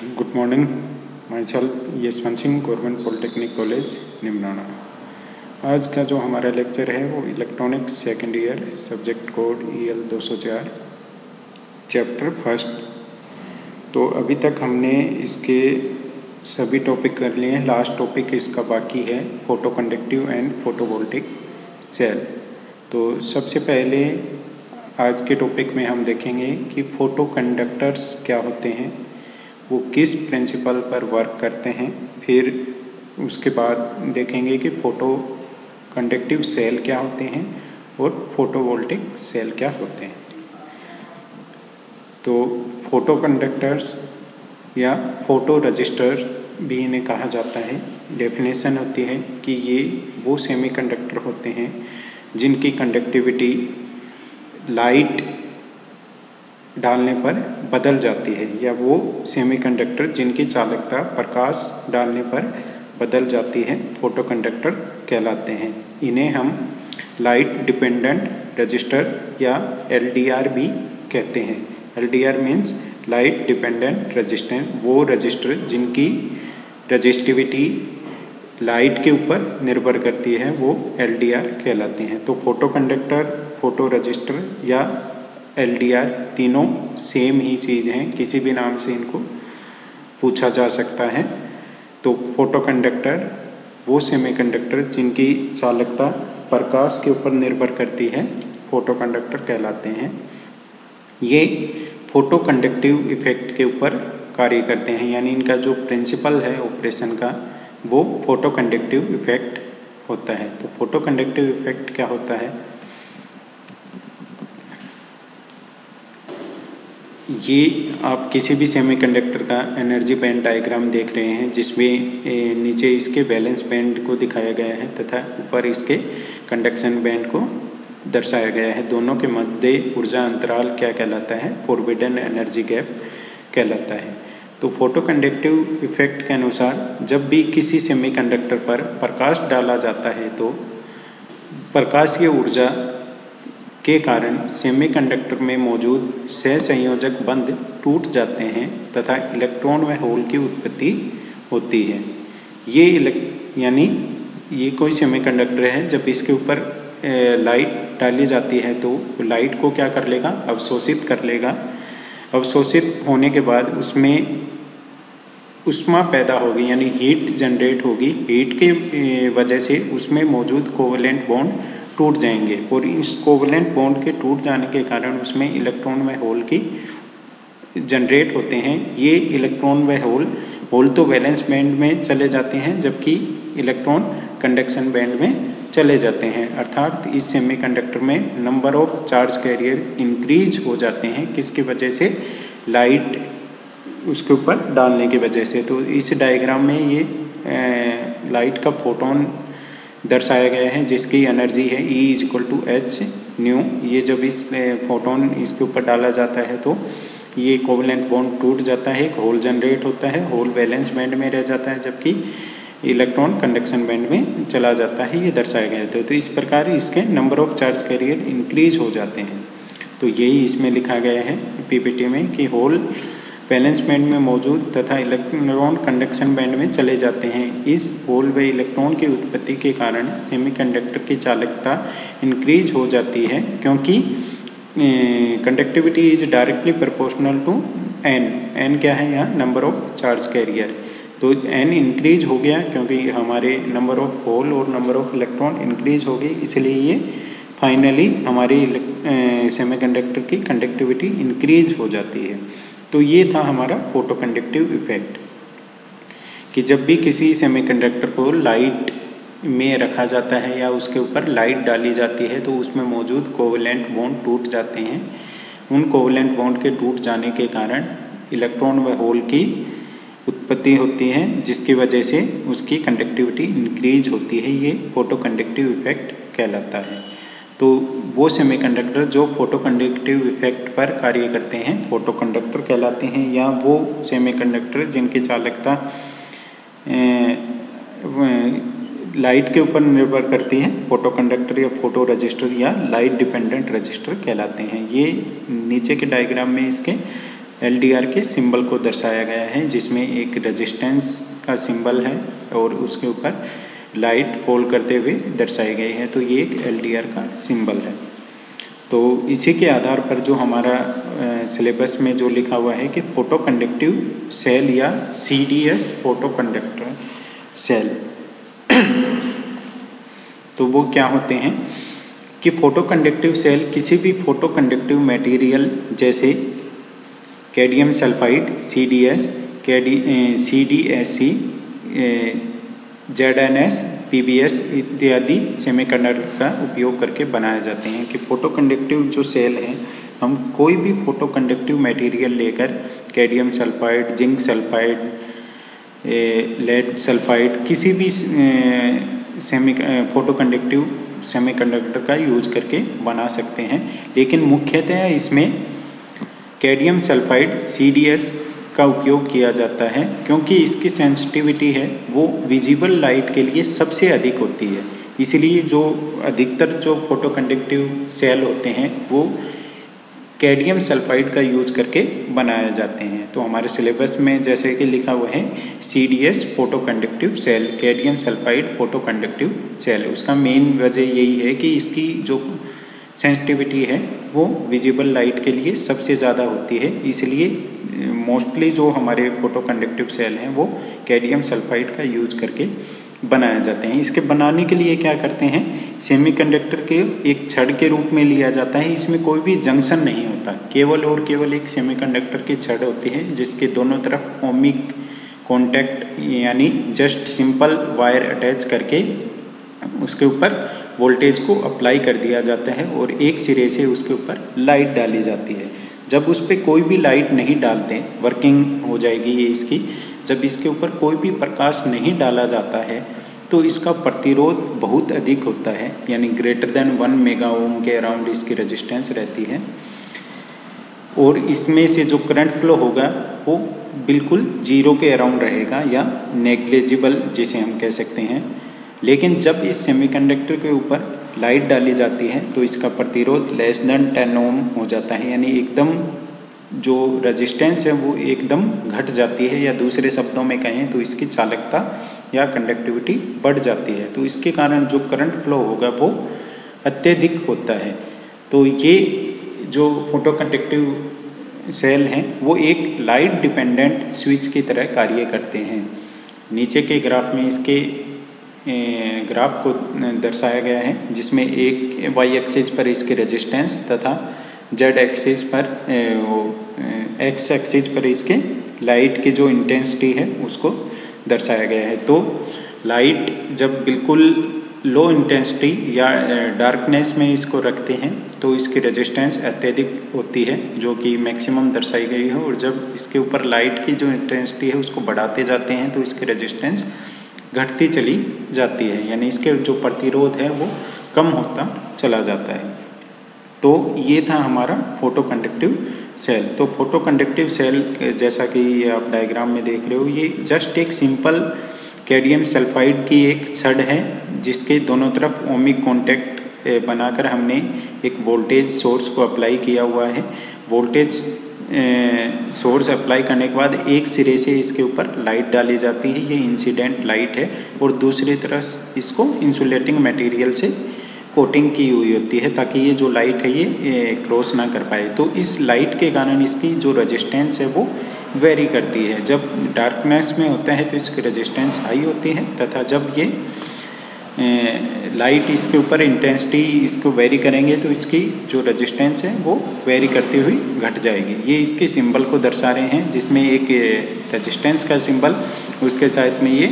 Good morning. Myself Yashwant Singh, government polytechnic college Neemrana. आज का जो हमारा लेक्चर है वो electronics second year, subject code EL 204, chapter first. तो अभी तक हमने इसके सभी टॉपिक कर लिए हैं। लास्ट टॉपिक इसका बाकी है photo conductive and photovoltaic cell. तो सबसे पहले आज के टॉपिक में हम देखेंगे कि फोटो कंडक्टर्स क्या होते हैं, वो किस प्रिंसिपल पर वर्क करते हैं। फिर उसके बाद देखेंगे कि फोटो कंडक्टिव सेल क्या होते हैं और फोटोवोल्टिक सेल क्या होते हैं। तो फोटो कंडक्टर्स या फोटो रजिस्टर भी इन्हें कहा जाता है। डेफिनेशन होती है कि ये वो सेमीकंडक्टर होते हैं जिनकी कंडक्टिविटी लाइट डालने पर बदल जाती है, या वो सेमीकंडक्टर जिनकी चालकता प्रकाश डालने पर बदल जाती है फोटो कंडक्टर कहलाते हैं। इन्हें हम लाइट डिपेंडेंट रजिस्टर या LDR भी कहते हैं। LDR means light dependent register, वो रजिस्टर जिनकी रजिस्टिविटी लाइट के ऊपर निर्भर करती है वो LDR कहलाते हैं। तो फोटो कंडक्टर, फोटो रजिस्टर या LDR तीनों सेम ही चीज़ हैं, किसी भी नाम से इनको पूछा जा सकता है। तो फोटो कंडक्टर वो सेमीकंडक्टर जिनकी चालकता प्रकाश के ऊपर निर्भर करती है, फोटो कंडक्टर कहलाते हैं। ये फोटो कंडक्टिव इफेक्ट के ऊपर कार्य करते हैं, यानी इनका जो प्रिंसिपल है ऑपरेशन का वो फोटो कंडक्टिव इफेक्ट होता है। तो फोटो कंडक्टिव इफेक्ट क्या होता है, ये आप किसी भी सेमीकंडक्टर का एनर्जी बैंड डायग्राम देख रहे हैं, जिसमें नीचे इसके वैलेंस बैंड को दिखाया गया है तथा ऊपर इसके कंडक्शन बैंड को दर्शाया गया है। दोनों के मध्य ऊर्जा अंतराल क्या कहलाता है, फॉरबिडन एनर्जी गैप कहलाता है। तो फोटो कंडक्टिव इफेक्ट के अनुसार जब भी किसी सेमीकंडक्टर पर प्रकाश डाला जाता है तो प्रकाशीय ऊर्जा के कारण सेमीकंडक्टर में मौजूद सहसंयोजक बंध टूट जाते हैं तथा इलेक्ट्रॉन व होल की उत्पत्ति होती है। यानी ये कोई सेमीकंडक्टर है, जब इसके ऊपर लाइट डाली जाती है तो लाइट को क्या कर लेगा, अवशोषित कर लेगा। अवशोषित होने के बाद उसमें ऊष्मा पैदा होगी, यानी हीट जनरेट होगी। हीट के वजह से उसमें मौजूद कोवेलेंट बॉन्ड टूट जाएंगे और इस कोवेलेंट बॉन्ड के टूट जाने के कारण उसमें इलेक्ट्रॉन व होल की जनरेट होते हैं। ये इलेक्ट्रॉन व होल तो वैलेंस बैंड में चले जाते हैं, जबकि इलेक्ट्रॉन कंडक्शन बैंड में चले जाते हैं। अर्थात इस सेमीकंडक्टर में number of charge career increase हो जाते हैं, किसकी वजह से, लाइट उसके ऊपर डालने की वजह से। तो इस डायग्राम में ये लाइट का फोटोन दर्शाया गया है जिसकी एनर्जी है E=H². ये जब इस फोटोन इसके ऊपर डाला जाता है तो ये कोवेलेंट बॉन्ड टूट जाता है, एक होल जनरेट होता है, होल वैलेंस बैंड में रह जाता है जबकि इलेक्ट्रॉन कंडक्शन बैंड में चला जाता है, ये दर्शाया गया था। तो इस प्रकार इसके number of charge career increase हो जाते हैं। तो यही इसमें लिखा गया है PPT में कि होल वैलेंस बैंड में मौजूद तथा इलेक्ट्रॉन कंडक्शन बैंड में चले जाते हैं। इस होल व इलेक्ट्रॉन की उत्पत्ति के कारण सेमीकंडक्टर की चालकता इंक्रीज हो जाती है, क्योंकि conductivity is directly proportional to n क्या है यहाँ, नंबर ऑफ चार्ज कैरियर। तो n इंक्रीज हो गया क्योंकि हमारे नंबर ऑफ होल और नंबर ऑफ इलेक्ट्रॉन इंक्रीज हो गई, इसलिए ये फाइनली हमारी सेमीकंडक्टर की कंडक्टिविटी इंक्रीज हो जाती है। तो ये था हमारा फोटो कंडक्टिव इफेक्ट कि जब भी किसी सेमीकंडक्टर को लाइट में रखा जाता है या उसके ऊपर लाइट डाली जाती है तो उसमें मौजूद कोवेलेंट बॉन्ड टूट जाते हैं। उन कोवेलेंट बॉन्ड के टूट जाने के कारण इलेक्ट्रॉन व होल की उत्पत्ति होती है, जिसकी वजह से उसकी कंडक्टिविटी इंक्रीज होती है। ये फोटो कंडक्टिव इफेक्ट कहलाता है। तो वो सेमीकंडक्टर जो फोटो कंडक्टिव इफेक्ट पर कार्य करते हैं फोटो कंडक्टर कहलाते हैं, या वो सेमीकंडक्टर जिनकी चालकता लाइट के ऊपर निर्भर करती है, फोटो कंडक्टर या फोटो रजिस्टर या लाइट डिपेंडेंट रजिस्टर कहलाते हैं। ये नीचे के डायग्राम में इसके LDR के सिंबल को दर्शाया गया है, जिसमें एक रेजिस्टेंस का सिंबल है और उसके ऊपर लाइट फॉल करते हुए दर्शाए गए हैं। तो ये एक LDR का सिंबल है। तो इसी के आधार पर जो हमारा सिलेबस में जो लिखा हुआ है कि फोटो कंडक्टिव सेल या CDS फोटो कंडक्टर सेल, तो वो क्या होते हैं कि फोटो कंडक्टिव सेल किसी भी फोटो कंडक्टिव मटेरियल जैसे cadmium sulphide CDS, CDSC, ZNS, PBS इत्यादि सेमीकंडक्टर का उपयोग करके बनाए जाते हैं। कि फोटो कंडक्टिव जो सेल हैं, हम कोई भी फोटो कंडक्टिव मटेरियल लेकर cadmium sulphide, zinc sulphide, lead sulphide किसी भी फोटो कंडक्टिव सेमीकंडक्टर का यूज करके बना सकते हैं। लेकिन मुख्यतः इसमें कैडमियम सल्फाइड CDS का उपयोग किया जाता है, क्योंकि इसकी सेंसिटिविटी है वो विजिबल लाइट के लिए सबसे अधिक होती है। इसलिए जो अधिकतर जो फोटो कंडक्टिव सेल होते हैं वो कैडमियम सल्फाइड का यूज करके बनाए जाते हैं। तो हमारे सिलेबस में जैसे कि लिखा हुआ है CDS photo conductive cell, cadmium sulphide photo conductive cell, उसका मेन वजह यही है कि इसकी जो सेंसिटिविटी है वो विजिबल लाइट के लिए सबसे ज़्यादा होती है। इसलिए मोस्टली जो हमारे फोटो कंडक्टिव सेल हैं वो कैडमियम सल्फाइड का यूज करके बनाए जाते हैं। इसके बनाने के लिए क्या करते हैं, सेमीकंडक्टर के एक छड़ के रूप में लिया जाता है। इसमें कोई भी जंक्शन नहीं होता, केवल और केवल एक सेमीकंडक्टर की छड़ होती है जिसके दोनों तरफ ओमिक कॉन्टैक्ट यानी जस्ट सिंपल वायर अटैच करके उसके ऊपर वोल्टेज को अप्लाई कर दिया जाता है और एक सिरे से उसके ऊपर लाइट डाली जाती है। जब उस पर कोई भी लाइट नहीं डालते, वर्किंग हो जाएगी ये इसकी, जब इसके ऊपर कोई भी प्रकाश नहीं डाला जाता है तो इसका प्रतिरोध बहुत अधिक होता है, यानी ग्रेटर देन 1 मेगा ओम के अराउंड इसकी रेजिस्टेंस रहती है। और इसमें से जो करंट फ्लो होगा वो बिल्कुल 0 के अराउंड रहेगा या नेग्लिजिबल जिसे हम कह सकते हैं। लेकिन जब इस सेमीकंडक्टर के ऊपर लाइट डाली जाती है तो इसका प्रतिरोध लेस देन 10 ओम हो जाता है, यानी एकदम जो रेजिस्टेंस है वो एकदम घट जाती है, या दूसरे शब्दों में कहें तो इसकी चालकता या कंडक्टिविटी बढ़ जाती है। तो इसके कारण जो करंट फ्लो होगा वो अत्यधिक होता है। तो ये जो फोटो कंडक्टिव सेल हैं वो एक लाइट डिपेंडेंट स्विच की तरह कार्य करते हैं। नीचे के ग्राफ में इसके ग्राफ को दर्शाया गया है, जिसमें एक Y एक्सिस पर इसके रेजिस्टेंस तथा Z एक्सिस पर X एक्सिस पर इसके लाइट की जो इंटेंसिटी है उसको दर्शाया गया है। तो लाइट जब बिल्कुल लो इंटेंसिटी या डार्कनेस में इसको रखते हैं तो इसकी रेजिस्टेंस अत्यधिक होती है, जो कि मैक्सिमम दर्शाई गई है। और जब इसके ऊपर लाइट की जो इंटेंसिटी है उसको बढ़ाते जाते हैं तो इसकी रेजिस्टेंस घटती चली जाती है, यानी इसके जो प्रतिरोध है वो कम होता चला जाता है। तो ये था हमारा फोटो कंडक्टिव सेल। तो फोटो कंडक्टिव सेल जैसा कि आप डायग्राम में देख रहे हो, ये जस्ट एक सिंपल कैडमियम सल्फाइड की एक छड़ है जिसके दोनों तरफ ओमिक कॉन्टैक्ट बनाकर हमने एक वोल्टेज सोर्स को अप्लाई किया हुआ है। वोल्टेज सोर्स अप्लाई करने के बाद एक सिरे से इसके ऊपर लाइट डाली जाती है, ये इंसिडेंट लाइट है, और दूसरी तरफ इसको इंसुलेटिंग मटेरियल से कोटिंग की हुई होती है ताकि ये जो लाइट है ये क्रॉस ना कर पाए। तो इस लाइट के कारण इसकी जो रेजिस्टेंस है वो वेरी करती है। जब डार्कनेस में होता है तो इसकी रेजिस्टेंस हाई होती है, तथा जब ये लाइट इसके ऊपर इंटेंसिटी इसको वेरी करेंगे तो इसकी जो रेजिस्टेंस है वो वेरी करती हुई घट जाएगी। ये इसके सिंबल को दर्शा रहे हैं, जिसमें एक रेजिस्टेंस का सिंबल, उसके साथ में ये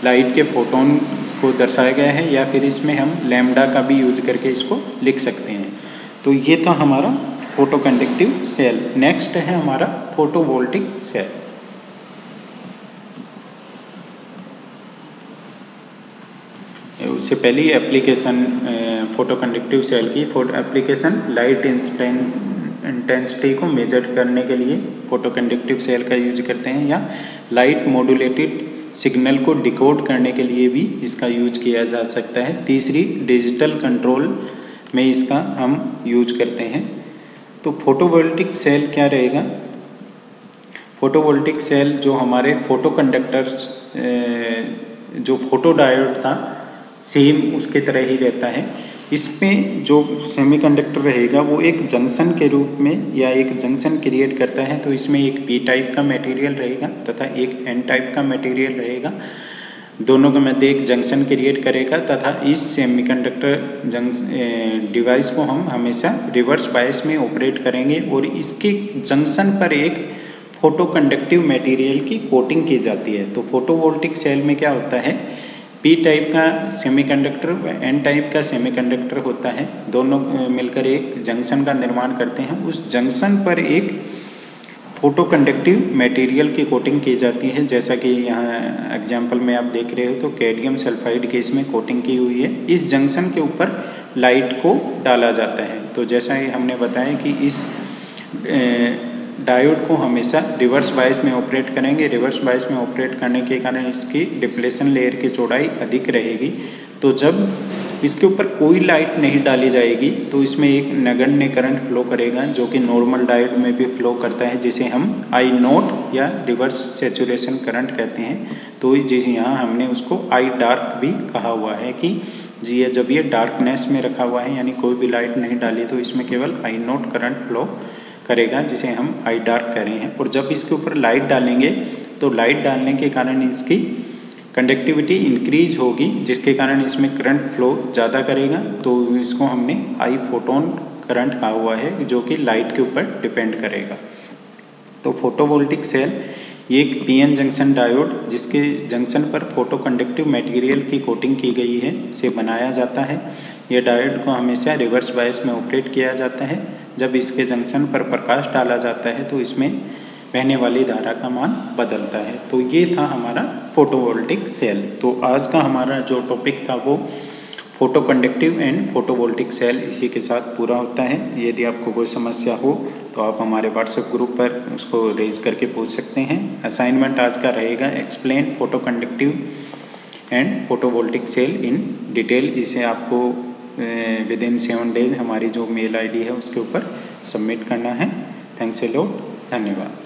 लाइट के फोटोन को दर्शाया गया है, या फिर इसमें हम लैम्डा का भी यूज करके इसको लिख सकते हैं। तो ये था हमारा फोटो कंडक्टिव सेल। नेक्स्ट है हमारा फोटोवोल्टिक सेल। उससे पहले एप्लीकेशन फोटो कंडक्टिव सेल की एप्लीकेशन लाइट इंटेंसिटी को मेजर करने के लिए फोटो कंडक्टिव सेल का यूज करते हैं, या लाइट मॉड्यूलेटेड सिग्नल को डिकोड करने के लिए भी इसका यूज किया जा सकता है। तीसरी, डिजिटल कंट्रोल में इसका हम यूज करते हैं। तो फोटोवोल्टिक सेल क्या रहेगा फोटोवोल्टिक सेल जो हमारे फोटो कंडक्टर्स जो फोटो डायोड था सेम उसके तरह ही रहता है। इसमें जो सेमीकंडक्टर रहेगा वो एक जंक्शन के रूप में या एक जंक्शन क्रिएट करता है। तो इसमें एक पी टाइप का मटेरियल रहेगा तथा एक एन टाइप का मटेरियल रहेगा, दोनों के मध्य एक जंक्शन क्रिएट करेगा तथा इस सेमीकंडक्टर डिवाइस को हम हमेशा रिवर्स बायस में ऑपरेट करेंगे और इसके जंक्शन पर एक फोटो कंडक्टिव मटेरियल की कोटिंग की जाती है। तो फोटोवोल्टिक सेल में क्या होता है, पी टाइप का सेमीकंडक्टर व एन टाइप का सेमीकंडक्टर होता है, दोनों मिलकर एक जंक्शन का निर्माण करते हैं। उस जंक्शन पर एक फोटो कंडक्टिव मटेरियल की कोटिंग की जाती है, जैसा कि यहाँ एग्जाम्पल में आप देख रहे हो तो कैडमियम सल्फाइड की इसमें कोटिंग की हुई है। इस जंक्शन के ऊपर लाइट को डाला जाता है। तो जैसा ही हमने बताया कि इस डायोड को हमेशा रिवर्स बायस में ऑपरेट करेंगे। रिवर्स बायस में ऑपरेट करने के कारण इसकी डिप्लेशन लेयर की चौड़ाई अधिक रहेगी। तो जब इसके ऊपर कोई लाइट नहीं डाली जाएगी तो इसमें एक नगण्य करंट फ्लो करेगा, जो कि नॉर्मल डायोड में भी फ्लो करता है, जिसे हम आई नोट या रिवर्स सेचुरेशन करंट कहते हैं। तो जिस यहाँ हमने उसको आई डार्क भी कहा हुआ है कि जी जब ये डार्कनेस में रखा हुआ है यानी कोई भी लाइट नहीं डाली तो इसमें केवल आई नोट करंट फ्लो करेगा, जिसे हम आई डार्क कह रहे हैं। और जब इसके ऊपर लाइट डालेंगे तो लाइट डालने के कारण इसकी कंडक्टिविटी इंक्रीज होगी, जिसके कारण इसमें करंट फ्लो ज़्यादा करेगा। तो इसको हमने आई फोटोन करंट कहा हुआ है, जो कि लाइट के ऊपर डिपेंड करेगा। तो फोटोवोल्टिक सेल ये एक पीएन जंक्शन डायोड जिसके जंक्शन पर फोटो कंडक्टिव मटेरियल की कोटिंग की गई है से बनाया जाता है। यह डायोड को हमेशा रिवर्स बायस में ऑपरेट किया जाता है। जब इसके जंक्शन पर प्रकाश डाला जाता है तो इसमें बहने वाली धारा का मान बदलता है। तो ये था हमारा फोटोवोल्टिक सेल। तो आज का हमारा जो टॉपिक था वो photo conductive and photovoltaic cell इसी के साथ पूरा होता है। यदि आपको कोई समस्या हो तो आप हमारे व्हाट्सएप ग्रुप पर उसको रेज करके पूछ सकते हैं। असाइनमेंट आज का रहेगा explain photo conductive and photovoltaic cell in detail. इसे आपको विदिन 7 डेज हमारी जो मेल आईडी है उसके ऊपर सबमिट करना है। थैंक्स ए लॉट, धन्यवाद।